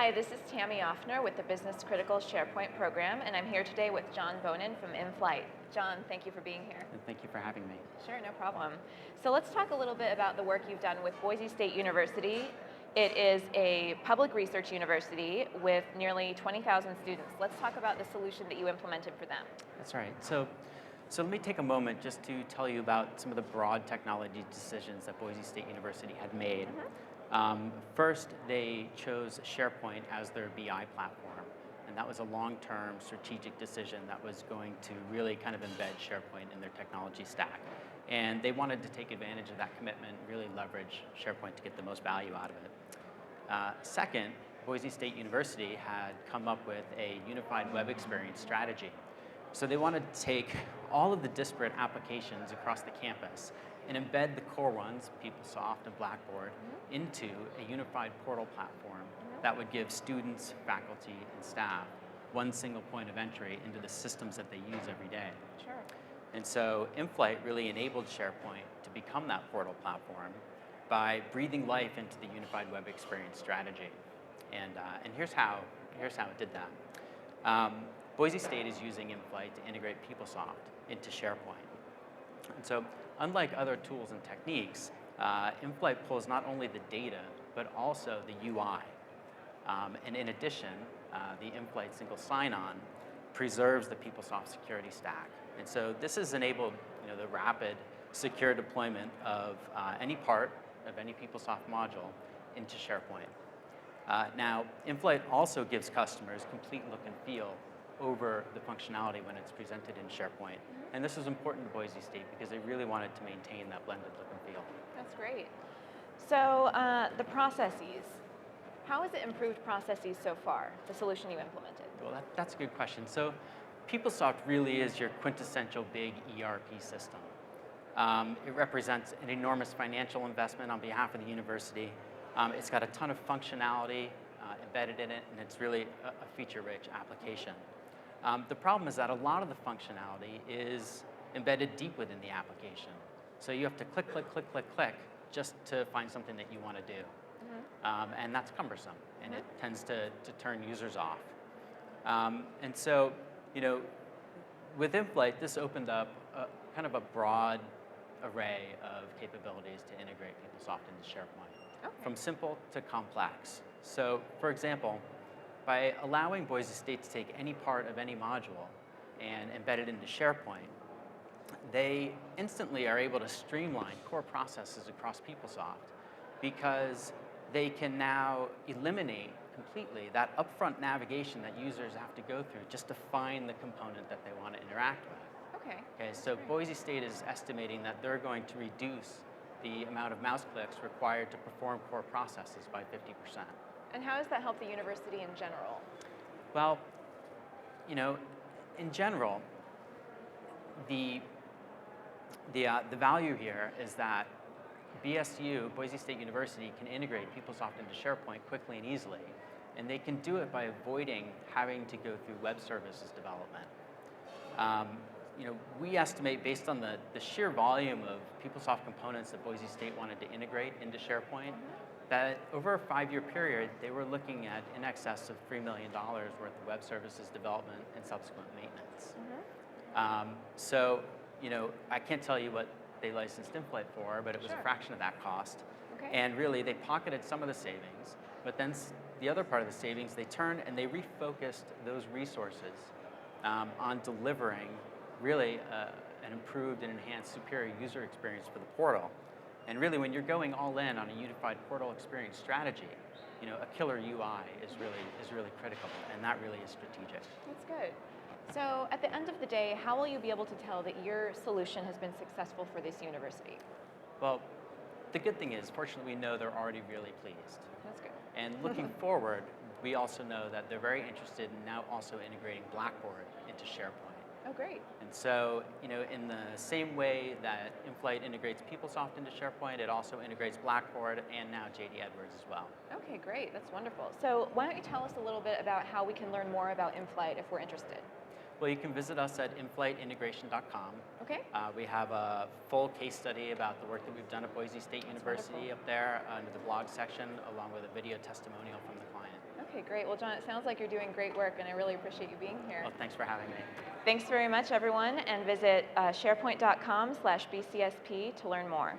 Hi, this is Tamara Ofner with the Business Critical SharePoint program, and I'm here today with John Bonin from InFlight. John, thank you for being here. And thank you for having me. Sure, no problem. So let's talk a little bit about the work you've done with Boise State University. It is a public research university with nearly 20,000 students. Let's talk about the solution that you implemented for them. That's right. So let me take a moment just to tell you about some of the broad technology decisions that Boise State University had made. First, they chose SharePoint as their BI platform, and that was a long-term strategic decision that was going to really kind of embed SharePoint in their technology stack. And they wanted to take advantage of that commitment, really leverage SharePoint to get the most value out of it. Second, Boise State University had come up with a unified web experience strategy. So they wanted to take all of the disparate applications across the campus and embed the core ones, PeopleSoft and Blackboard, into a unified portal platform that would give students, faculty, and staff one single point of entry into the systems that they use every day. Sure. And so InFlight really enabled SharePoint to become that portal platform by breathing life into the unified web experience strategy. And here's how it did that. Boise State is using InFlight to integrate PeopleSoft into SharePoint. And so unlike other tools and techniques, InFlight pulls not only the data, but also the UI. And in addition, the InFlight single sign-on preserves the PeopleSoft security stack. And so this has enabled the rapid, secure deployment of any part of any PeopleSoft module into SharePoint. Now, InFlight also gives customers complete look and feel over the functionality when it's presented in SharePoint. And this is important to Boise State because they really wanted to maintain that blended look and feel. That's great. So the processes, how has it improved processes so far, the solution you implemented? Well, that's a good question. So PeopleSoft really is your quintessential big ERP system. It represents an enormous financial investment on behalf of the university. It's got a ton of functionality embedded in it, and it's really a feature-rich application. The problem is that a lot of the functionality is embedded deep within the application. So you have to click, click, click, click, click just to find something that you want to do. And that's cumbersome, and it tends to turn users off. And so, with InFlight, this opened up kind of a broad array of capabilities to integrate PeopleSoft into SharePoint, from simple to complex. So, for example, by allowing Boise State to take any part of any module and embed it into SharePoint, they instantly are able to streamline core processes across PeopleSoft because they can now eliminate completely that upfront navigation that users have to go through just to find the component that they want to interact with. Okay, so Boise State is estimating that they're going to reduce the amount of mouse clicks required to perform core processes by 50%. And how does that help the university in general? Well, in general, the value here is that BSU, Boise State University, can integrate PeopleSoft into SharePoint quickly and easily, and they can do it by avoiding having to go through web services development. We estimate, based on the sheer volume of PeopleSoft components that Boise State wanted to integrate into SharePoint, that over a 5-year period, they were looking at in excess of $3 million worth of web services development and subsequent maintenance. So, I can't tell you what they licensed InFlight for, but it was a fraction of that cost. And really, they pocketed some of the savings, but then the other part of the savings, they turned and they refocused those resources on delivering really an improved and enhanced superior user experience for the portal. And really, when you're going all in on a unified portal experience strategy, a killer UI is really critical, and that really is strategic. That's good. So at the end of the day, how will you be able to tell that your solution has been successful for this university? Well, the good thing is, fortunately, we know they're already really pleased. That's good. And looking forward, we also know that they're very interested in now also integrating Blackboard into SharePoint. Oh, great. And so, in the same way that InFlight integrates PeopleSoft into SharePoint, it also integrates Blackboard and now JD Edwards as well. Okay, great. That's wonderful. So why don't you tell us a little bit about how we can learn more about InFlight if we're interested? Well, you can visit us at inflightintegration.com. Okay. We have a full case study about the work that we've done at Boise State University up there under the blog section, along with a video testimonial from the client. Okay. Okay, great. Well, John, it sounds like you're doing great work, and I really appreciate you being here. Well, thanks for having me. Thanks very much, everyone, and visit sharepoint.com/BCSP to learn more.